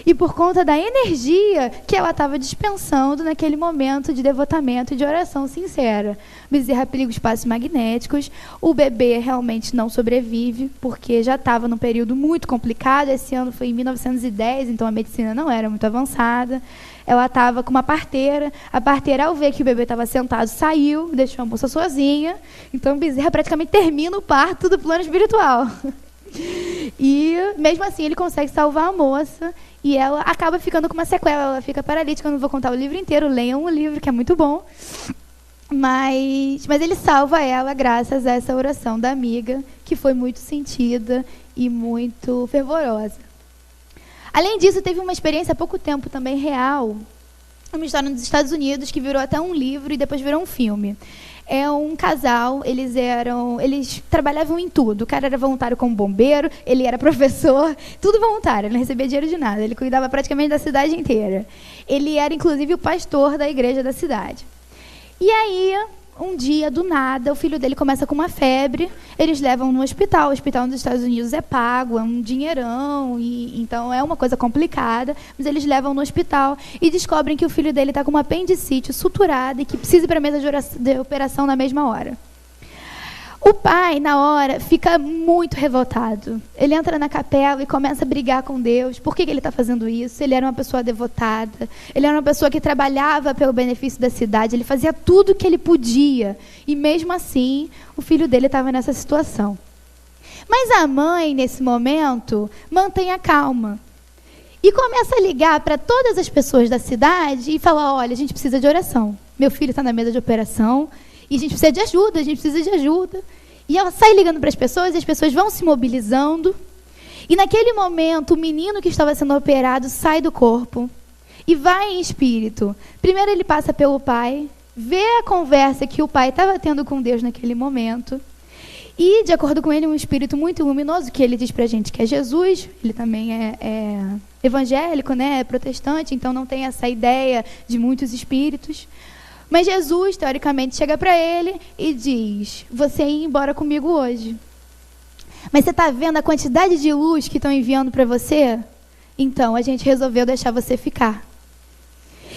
e por conta da energia que ela estava dispensando naquele momento de devotamento e de oração sincera. Bezerra aplica os passos magnéticos, o bebê realmente não sobrevive, porque já estava num período muito complicado. Esse ano foi em 1910, então a medicina não era muito avançada. Ela estava com uma parteira, a parteira, ao ver que o bebê estava sentado, saiu, deixou a moça sozinha. Então Bezerra praticamente termina o parto do plano espiritual. E mesmo assim ele consegue salvar a moça e ela acaba ficando com uma sequela, ela fica paralítica. Eu não vou contar o livro inteiro, leiam o livro que é muito bom, mas ele salva ela graças a essa oração da amiga, que foi muito sentida e muito fervorosa. Além disso, teve uma experiência há pouco tempo também real, uma história nos Estados Unidos que virou até um livro e depois virou um filme. É um casal, eles trabalhavam em tudo. O cara era voluntário como bombeiro, ele era professor, tudo voluntário, ele não recebia dinheiro de nada, ele cuidava praticamente da cidade inteira. Ele era, inclusive, o pastor da igreja da cidade. E aí, um dia, do nada, o filho dele começa com uma febre, eles levam no hospital. O hospital nos Estados Unidos é pago, é um dinheirão, e então é uma coisa complicada, mas eles levam no hospital e descobrem que o filho dele está com uma apendicite suturada e que precisa ir para a mesa de operação na mesma hora. O pai, na hora, fica muito revoltado. Ele entra na capela e começa a brigar com Deus. Por que ele está fazendo isso? Ele era uma pessoa devotada. Ele era uma pessoa que trabalhava pelo benefício da cidade. Ele fazia tudo o que ele podia. E mesmo assim, o filho dele estava nessa situação. Mas a mãe, nesse momento, mantém a calma. E começa a ligar para todas as pessoas da cidade e fala: olha, a gente precisa de oração. Meu filho está na mesa de operação. E a gente precisa de ajuda, a gente precisa de ajuda. E ela sai ligando para as pessoas, e as pessoas vão se mobilizando. E naquele momento, o menino que estava sendo operado sai do corpo e vai em espírito. Primeiro ele passa pelo pai, vê a conversa que o pai estava tendo com Deus naquele momento. E, de acordo com ele, um espírito muito luminoso, que ele diz para a gente que é Jesus. Ele também é evangélico, né? É protestante, então não tem essa ideia de muitos espíritos. Mas Jesus, teoricamente, chega para ele e diz: você ia embora comigo hoje. Mas você está vendo a quantidade de luz que estão enviando para você? Então, a gente resolveu deixar você ficar.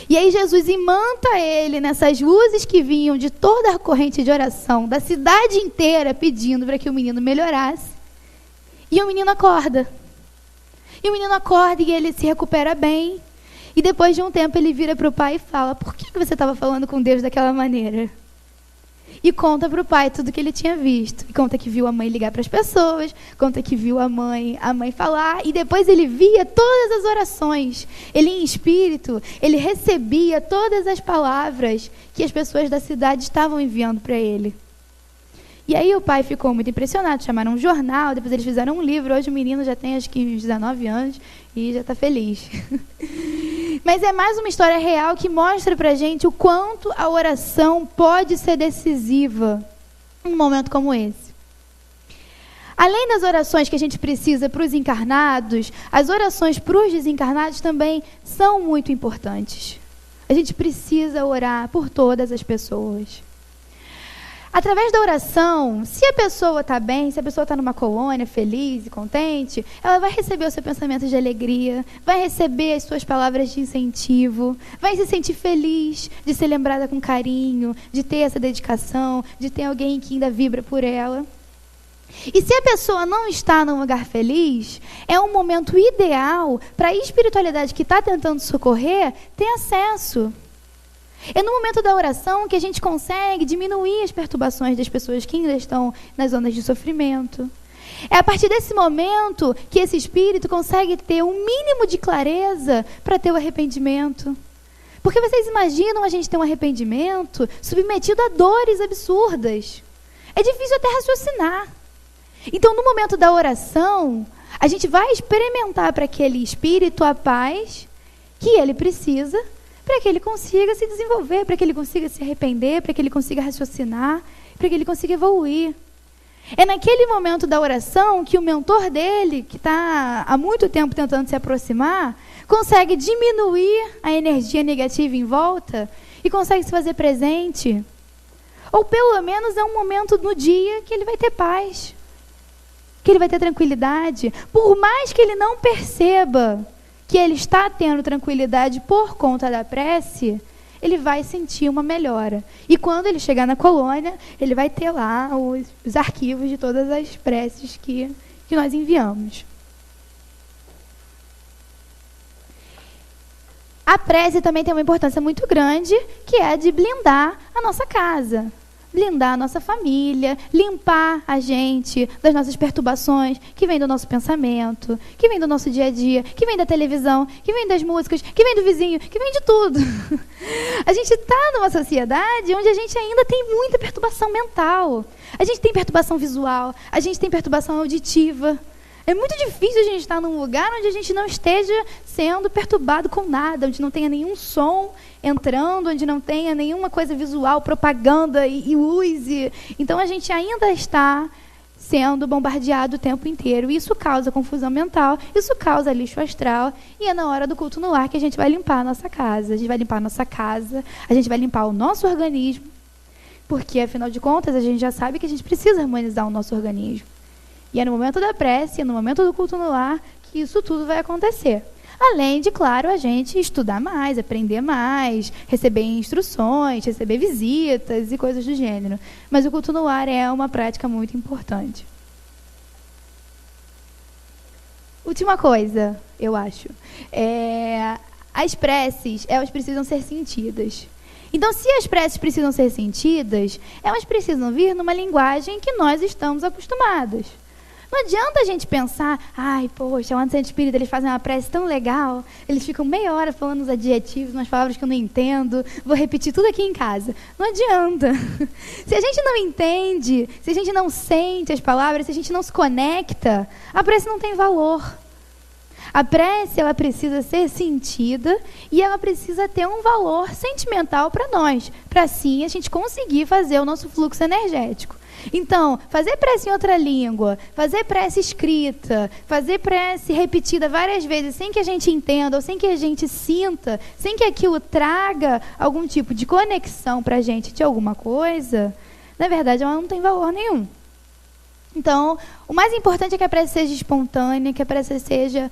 E aí Jesus imanta ele nessas luzes que vinham de toda a corrente de oração, da cidade inteira, pedindo para que o menino melhorasse. E o menino acorda. E o menino acorda e ele se recupera bem. E depois de um tempo ele vira para o pai e fala: por que você estava falando com Deus daquela maneira? E conta para o pai tudo que ele tinha visto. E conta que viu a mãe ligar para as pessoas, conta que viu a mãe falar. E depois ele via todas as orações. Ele, em espírito, ele recebia todas as palavras que as pessoas da cidade estavam enviando para ele. E aí o pai ficou muito impressionado, chamaram um jornal, depois eles fizeram um livro. Hoje o menino já tem acho que uns 19 anos e já está feliz. Mas é mais uma história real que mostra pra gente o quanto a oração pode ser decisiva num momento como esse. Além das orações que a gente precisa para os encarnados, as orações para os desencarnados também são muito importantes. A gente precisa orar por todas as pessoas. Através da oração, se a pessoa está bem, se a pessoa está numa colônia feliz e contente, ela vai receber o seu pensamento de alegria, vai receber as suas palavras de incentivo, vai se sentir feliz de ser lembrada com carinho, de ter essa dedicação, de ter alguém que ainda vibra por ela. E se a pessoa não está num lugar feliz, é um momento ideal para a espiritualidade que está tentando socorrer ter acesso. É no momento da oração que a gente consegue diminuir as perturbações das pessoas que ainda estão nas zonas de sofrimento. É a partir desse momento que esse espírito consegue ter um mínimo de clareza para ter o arrependimento. Porque vocês imaginam a gente ter um arrependimento submetido a dores absurdas. É difícil até raciocinar. Então, no momento da oração, a gente vai experimentar para aquele espírito a paz que ele precisa, para que ele consiga se desenvolver, para que ele consiga se arrepender, para que ele consiga raciocinar, para que ele consiga evoluir. É naquele momento da oração que o mentor dele, que está há muito tempo tentando se aproximar, consegue diminuir a energia negativa em volta e consegue se fazer presente. Ou pelo menos é um momento no dia que ele vai ter paz, que ele vai ter tranquilidade. Por mais que ele não perceba que ele está tendo tranquilidade por conta da prece, ele vai sentir uma melhora. E quando ele chegar na colônia, ele vai ter lá os arquivos de todas as preces que nós enviamos. A prece também tem uma importância muito grande, que é a de blindar a nossa casa, blindar a nossa família, limpar a gente das nossas perturbações, que vem do nosso pensamento, que vem do nosso dia a dia, que vem da televisão, que vem das músicas, que vem do vizinho, que vem de tudo. A gente está numa sociedade onde a gente ainda tem muita perturbação mental. A gente tem perturbação visual, a gente tem perturbação auditiva. É muito difícil a gente estar num lugar onde a gente não esteja sendo perturbado com nada, onde não tenha nenhum som entrando, onde não tenha nenhuma coisa visual, propaganda e luz. Então a gente ainda está sendo bombardeado o tempo inteiro. E isso causa confusão mental, isso causa lixo astral. E é na hora do culto no lar que a gente vai limpar a nossa casa. A gente vai limpar a nossa casa, a gente vai limpar o nosso organismo. Porque, afinal de contas, a gente já sabe que a gente precisa harmonizar o nosso organismo. E é no momento da prece, no momento do culto no lar, que isso tudo vai acontecer. Além de, claro, a gente estudar mais, aprender mais, receber instruções, receber visitas e coisas do gênero. Mas o culto no lar é uma prática muito importante. Última coisa, eu acho. As preces, elas precisam ser sentidas. Então, se as preces precisam ser sentidas, elas precisam vir numa linguagem que nós estamos acostumados. Não adianta a gente pensar, ai, poxa, lá no Centro Espírita eles fazem uma prece tão legal, eles ficam meia hora falando os adjetivos, umas palavras que eu não entendo, vou repetir tudo aqui em casa. Não adianta. Se a gente não entende, se a gente não sente as palavras, se a gente não se conecta, a prece não tem valor. A prece, ela precisa ser sentida e ela precisa ter um valor sentimental para nós, para assim a gente conseguir fazer o nosso fluxo energético. Então, fazer prece em outra língua, fazer prece escrita, fazer prece repetida várias vezes sem que a gente entenda ou sem que a gente sinta, sem que aquilo traga algum tipo de conexão para a gente de alguma coisa, na verdade ela não tem valor nenhum. Então, o mais importante é que a prece seja espontânea, que a prece seja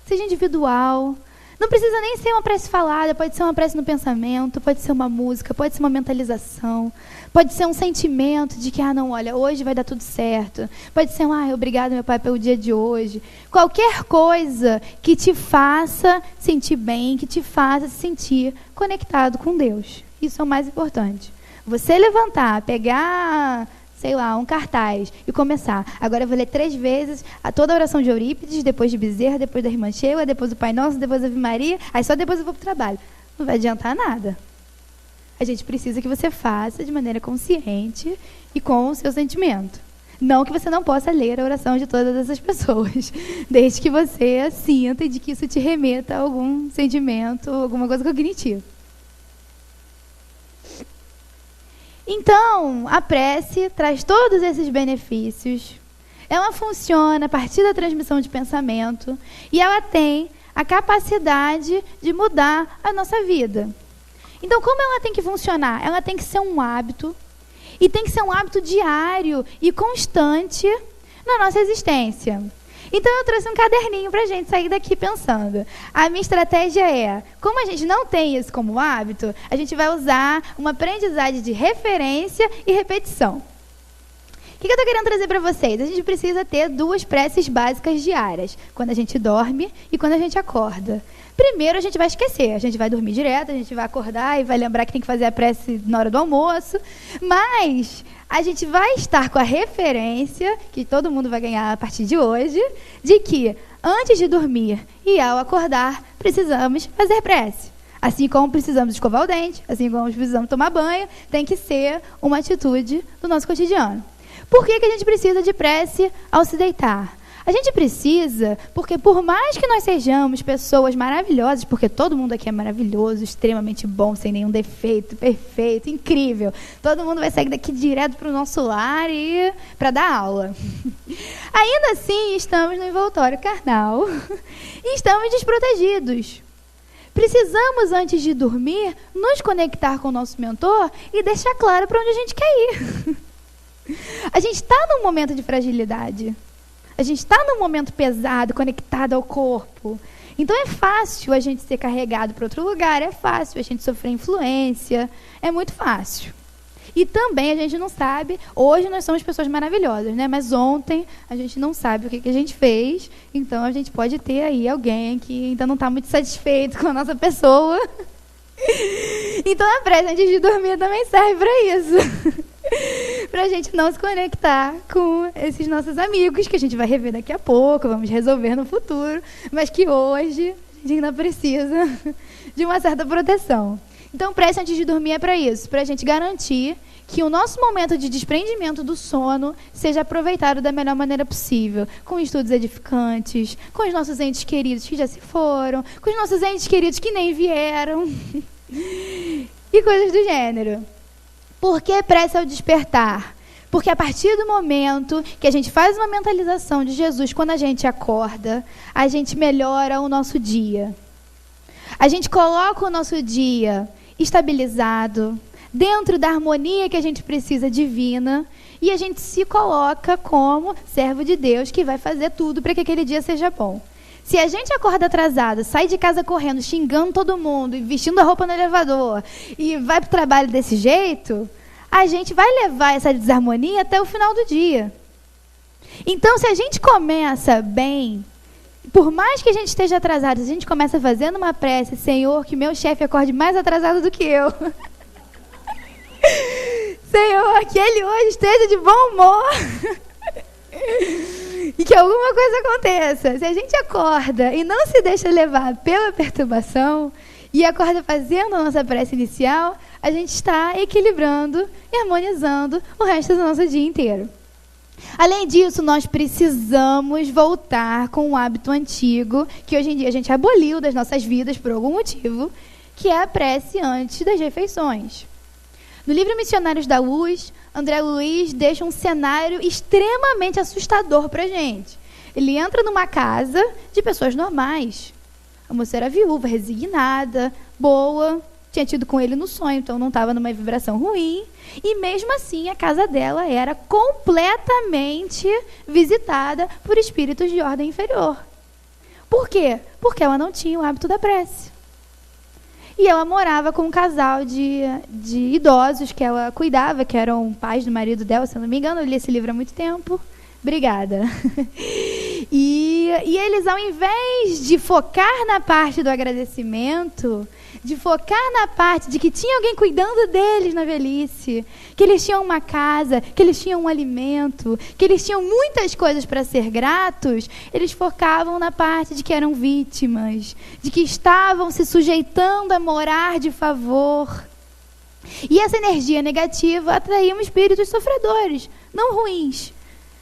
individual. Não precisa nem ser uma prece falada, pode ser uma prece no pensamento, pode ser uma música, pode ser uma mentalização, pode ser um sentimento de que, não, olha, hoje vai dar tudo certo. Pode ser obrigado, meu Pai, pelo dia de hoje. Qualquer coisa que te faça sentir bem, que te faça se sentir conectado com Deus. Isso é o mais importante. Você levantar, pegar, sei lá, um cartaz e começar. Agora eu vou ler 3 vezes toda a oração de Eurípides, depois de Bezerra, depois da Irmã Sheila, depois do Pai Nosso, depois da Ave Maria, aí só depois eu vou para o trabalho. Não vai adiantar nada. A gente precisa que você faça de maneira consciente e com o seu sentimento. Não que você não possa ler a oração de todas essas pessoas, desde que você sinta e de que isso te remeta a algum sentimento, alguma coisa cognitiva. Então, a prece traz todos esses benefícios. Ela funciona a partir da transmissão de pensamento e ela tem a capacidade de mudar a nossa vida. Então, como ela tem que funcionar? Ela tem que ser um hábito e tem que ser um hábito diário e constante na nossa existência. Então, eu trouxe um caderninho para a gente sair daqui pensando. A minha estratégia é, como a gente não tem isso como hábito, a gente vai usar uma aprendizagem de referência e repetição. O que eu estou querendo trazer para vocês? A gente precisa ter 2 preces básicas diárias, quando a gente dorme e quando a gente acorda. Primeiro, a gente vai esquecer, a gente vai dormir direto, a gente vai acordar e vai lembrar que tem que fazer a prece na hora do almoço, mas a gente vai estar com a referência, que todo mundo vai ganhar a partir de hoje, de que antes de dormir e ao acordar, precisamos fazer prece. Assim como precisamos escovar o dente, assim como precisamos tomar banho, tem que ser uma atitude do nosso cotidiano. Por que a gente precisa de prece ao se deitar? A gente precisa, porque por mais que nós sejamos pessoas maravilhosas, porque todo mundo aqui é maravilhoso, extremamente bom, sem nenhum defeito, perfeito, incrível. Todo mundo vai sair daqui direto para o nosso lar e para dar aula. Ainda assim, estamos no envoltório carnal e estamos desprotegidos. Precisamos, antes de dormir, nos conectar com o nosso mentor e deixar claro para onde a gente quer ir. A gente está num momento de fragilidade. A gente está num momento pesado, conectado ao corpo. Então é fácil a gente ser carregado para outro lugar, é fácil a gente sofrer influência, é muito fácil. E também a gente não sabe, hoje nós somos pessoas maravilhosas, né? Mas ontem a gente não sabe o que a gente fez, então a gente pode ter aí alguém que ainda não está muito satisfeito com a nossa pessoa. Então a prece antes de dormir também serve para isso. Para a gente não se conectar com esses nossos amigos, que a gente vai rever daqui a pouco, vamos resolver no futuro, mas que hoje a gente ainda precisa de uma certa proteção. Então, prece antes de dormir é para isso, para a gente garantir que o nosso momento de desprendimento do sono seja aproveitado da melhor maneira possível, com estudos edificantes, com os nossos entes queridos que já se foram, com os nossos entes queridos que nem vieram, e coisas do gênero. Por que prece ao despertar? Porque a partir do momento que a gente faz uma mentalização de Jesus, quando a gente acorda, a gente melhora o nosso dia. A gente coloca o nosso dia estabilizado, dentro da harmonia que a gente precisa divina, e a gente se coloca como servo de Deus que vai fazer tudo para que aquele dia seja bom. Se a gente acorda atrasado, sai de casa correndo, xingando todo mundo, e vestindo a roupa no elevador, e vai para o trabalho desse jeito, a gente vai levar essa desarmonia até o final do dia. Então, se a gente começa bem, por mais que a gente esteja atrasado, se a gente começa fazendo uma prece, Senhor, que meu chefe acorde mais atrasado do que eu. Senhor, que ele hoje esteja de bom humor. E que alguma coisa aconteça. Se a gente acorda e não se deixa levar pela perturbação, e acorda fazendo a nossa prece inicial, a gente está equilibrando e harmonizando o resto do nosso dia inteiro. Além disso, nós precisamos voltar com um hábito antigo, que hoje em dia a gente aboliu das nossas vidas por algum motivo, que é a prece antes das refeições. No livro Missionários da Luz, André Luiz deixa um cenário extremamente assustador para a gente. Ele entra numa casa de pessoas normais. A moça era viúva, resignada, boa, tinha tido com ele no sonho, então não estava numa vibração ruim. E mesmo assim, a casa dela era completamente visitada por espíritos de ordem inferior. Por quê? Porque ela não tinha o hábito da prece. E ela morava com um casal de idosos que ela cuidava, que eram pais do marido dela, se eu não me engano. Eu li esse livro há muito tempo. Obrigada. E eles, ao invés de focar na parte do agradecimento, de focar na parte de que tinha alguém cuidando deles na velhice, que eles tinham uma casa, que eles tinham um alimento, que eles tinham muitas coisas para ser gratos, eles focavam na parte de que eram vítimas, de que estavam se sujeitando a morar de favor. E essa energia negativa atraía espíritos sofredores, não ruins,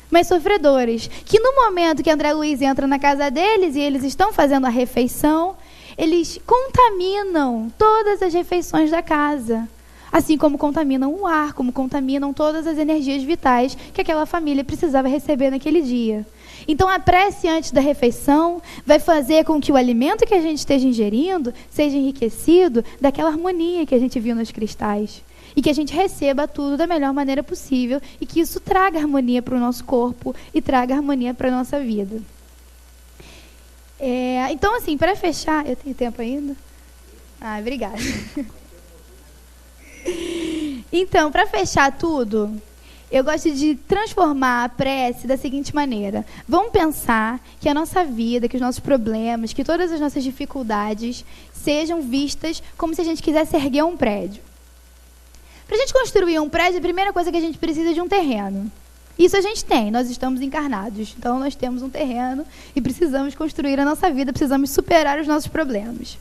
mas sofredores, que no momento que André Luiz entra na casa deles e eles estão fazendo a refeição, eles contaminam todas as refeições da casa, assim como contaminam o ar, como contaminam todas as energias vitais que aquela família precisava receber naquele dia. Então a prece antes da refeição vai fazer com que o alimento que a gente esteja ingerindo seja enriquecido daquela harmonia que a gente viu nos cristais. E que a gente receba tudo da melhor maneira possível e que isso traga harmonia para o nosso corpo e traga harmonia para a nossa vida. Então, assim, para fechar... Eu tenho tempo ainda? Ah, obrigada. Então, para fechar tudo, eu gosto de transformar a prece da seguinte maneira. Vamos pensar que a nossa vida, que os nossos problemas, que todas as nossas dificuldades sejam vistas como se a gente quisesse erguer um prédio. Para a gente construir um prédio, a primeira coisa que a gente precisa é de um terreno. Isso a gente tem, nós estamos encarnados. Então, nós temos um terreno e precisamos construir a nossa vida, precisamos superar os nossos problemas.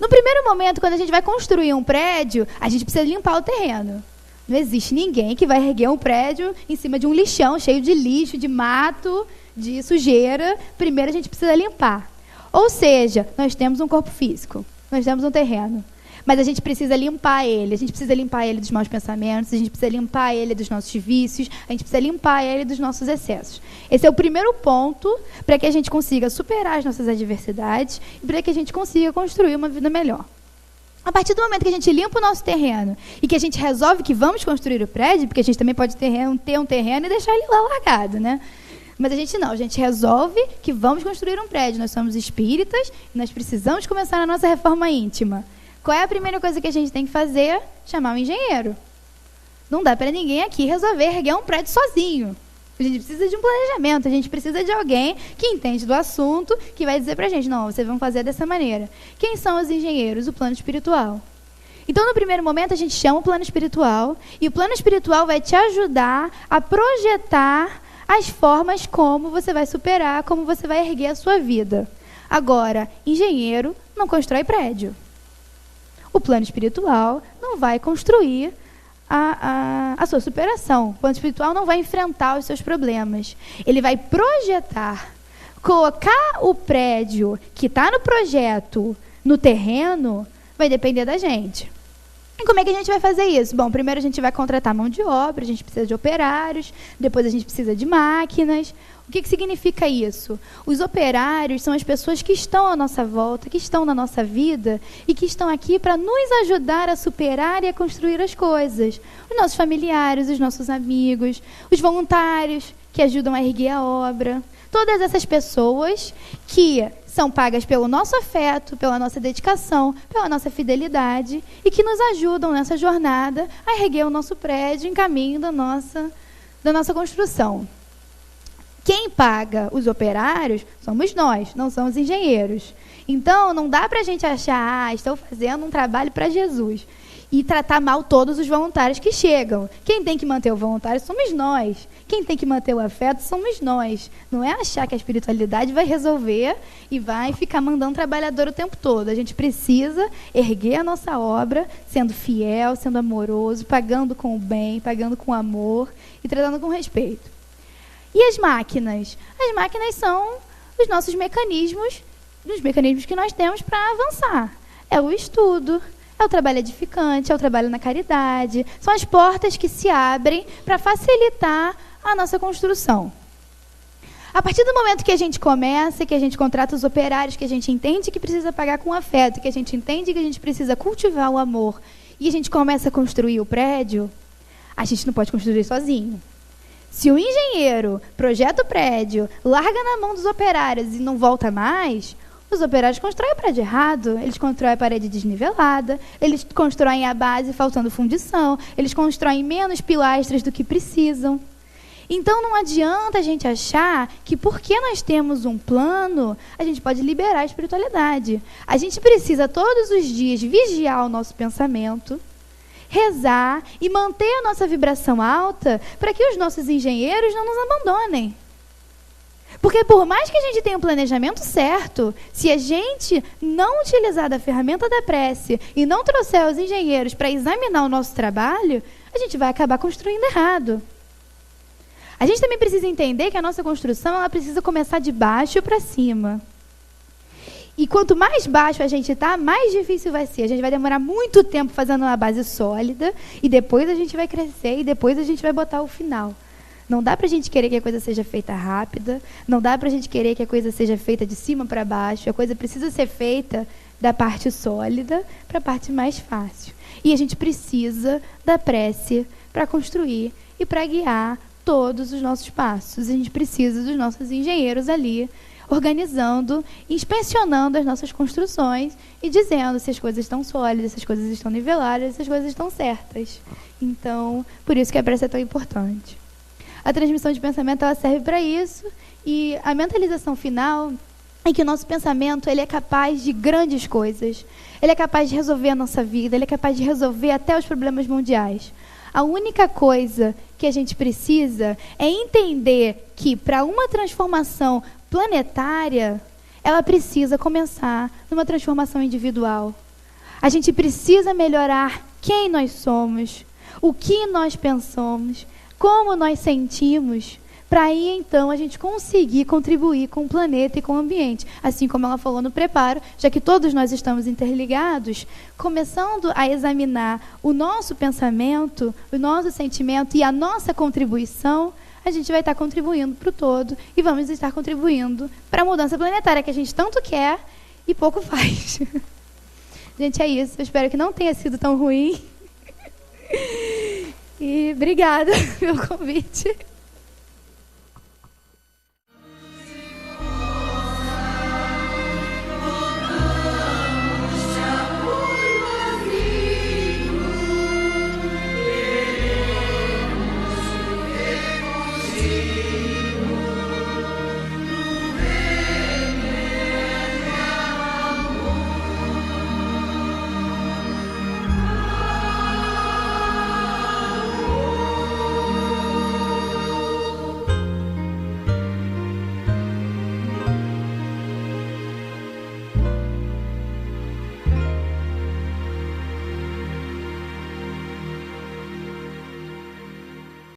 No primeiro momento, quando a gente vai construir um prédio, a gente precisa limpar o terreno. Não existe ninguém que vai erguer um prédio em cima de um lixão cheio de lixo, de mato, de sujeira. Primeiro a gente precisa limpar. Ou seja, nós temos um corpo físico, nós temos um terreno. Mas a gente precisa limpar ele. A gente precisa limpar ele dos maus pensamentos, a gente precisa limpar ele dos nossos vícios, a gente precisa limpar ele dos nossos excessos. Esse é o primeiro ponto para que a gente consiga superar as nossas adversidades e para que a gente consiga construir uma vida melhor. A partir do momento que a gente limpa o nosso terreno e que a gente resolve que vamos construir o prédio, porque a gente também pode ter um terreno e deixar ele lá largado, né? Mas a gente não, a gente resolve que vamos construir um prédio. Nós somos espíritas e nós precisamos começar a nossa reforma íntima. Qual é a primeira coisa que a gente tem que fazer? Chamar um engenheiro. Não dá para ninguém aqui resolver erguer um prédio sozinho. A gente precisa de um planejamento, a gente precisa de alguém que entende do assunto, que vai dizer para a gente, não, vocês vão fazer dessa maneira. Quem são os engenheiros? O plano espiritual. Então, no primeiro momento, a gente chama o plano espiritual, e o plano espiritual vai te ajudar a projetar as formas como você vai superar, como você vai erguer a sua vida. Agora, engenheiro não constrói prédio. O plano espiritual não vai construir a sua superação. O plano espiritual não vai enfrentar os seus problemas. Ele vai projetar, colocar o prédio que está no projeto no terreno, vai depender da gente. E como é que a gente vai fazer isso? Bom, primeiro a gente vai contratar mão de obra, a gente precisa de operários, depois a gente precisa de máquinas. O que significa isso? Os operários são as pessoas que estão à nossa volta, que estão na nossa vida e que estão aqui para nos ajudar a superar e a construir as coisas. Os nossos familiares, os nossos amigos, os voluntários que ajudam a erguer a obra. Todas essas pessoas que são pagas pelo nosso afeto, pela nossa dedicação, pela nossa fidelidade e que nos ajudam nessa jornada a erguer o nosso prédio em caminho da nossa construção. Quem paga os operários somos nós, não são os engenheiros. Então, não dá para a gente achar, estou fazendo um trabalho para Jesus e tratar mal todos os voluntários que chegam. Quem tem que manter o voluntário somos nós. Quem tem que manter o afeto somos nós. Não é achar que a espiritualidade vai resolver e vai ficar mandando trabalhador o tempo todo. A gente precisa erguer a nossa obra, sendo fiel, sendo amoroso, pagando com o bem, pagando com amor e tratando com respeito. E as máquinas? As máquinas são os nossos mecanismos, os mecanismos que nós temos para avançar. É o estudo, é o trabalho edificante, é o trabalho na caridade. São as portas que se abrem para facilitar a nossa construção. A partir do momento que a gente começa, que a gente contrata os operários, que a gente entende que precisa pagar com afeto, que a gente entende que a gente precisa cultivar o amor, e a gente começa a construir o prédio, a gente não pode construir sozinho. Se o engenheiro projeta o prédio, larga na mão dos operários e não volta mais, os operários constroem o prédio errado, eles constroem a parede desnivelada, eles constroem a base faltando fundição, eles constroem menos pilastras do que precisam. Então não adianta a gente achar que porque nós temos um plano, a gente pode liberar a espiritualidade. A gente precisa todos os dias vigiar o nosso pensamento, rezar e manter a nossa vibração alta para que os nossos engenheiros não nos abandonem. Porque por mais que a gente tenha um planejamento certo, se a gente não utilizar da ferramenta da prece e não trouxer os engenheiros para examinar o nosso trabalho, a gente vai acabar construindo errado. A gente também precisa entender que a nossa construção ela precisa começar de baixo para cima. E quanto mais baixo a gente está, mais difícil vai ser. A gente vai demorar muito tempo fazendo uma base sólida e depois a gente vai crescer e depois a gente vai botar o final. Não dá para a gente querer que a coisa seja feita rápida, não dá para a gente querer que a coisa seja feita de cima para baixo. A coisa precisa ser feita da parte sólida para a parte mais fácil. E a gente precisa da prece para construir e para guiar todos os nossos passos. A gente precisa dos nossos engenheiros ali, organizando, inspecionando as nossas construções e dizendo se as coisas estão sólidas, se as coisas estão niveladas, se as coisas estão certas. Então, por isso que a prece é tão importante. A transmissão de pensamento ela serve para isso e a mentalização final é que o nosso pensamento ele é capaz de grandes coisas. Ele é capaz de resolver a nossa vida, ele é capaz de resolver até os problemas mundiais. A única coisa que a gente precisa é entender que para uma transformação planetária, ela precisa começar numa transformação individual. A gente precisa melhorar quem nós somos. o que nós pensamos, como nós sentimos, para aí então a gente conseguir contribuir com o planeta e com o ambiente. Assim como ela falou no preparo, já que todos nós estamos interligados, começando a examinar o nosso pensamento, o nosso sentimento e a nossa contribuição, a gente vai estar contribuindo para o todo e vamos estar contribuindo para a mudança planetária que a gente tanto quer e pouco faz. Gente, é isso. Eu espero que não tenha sido tão ruim. E obrigada pelo convite.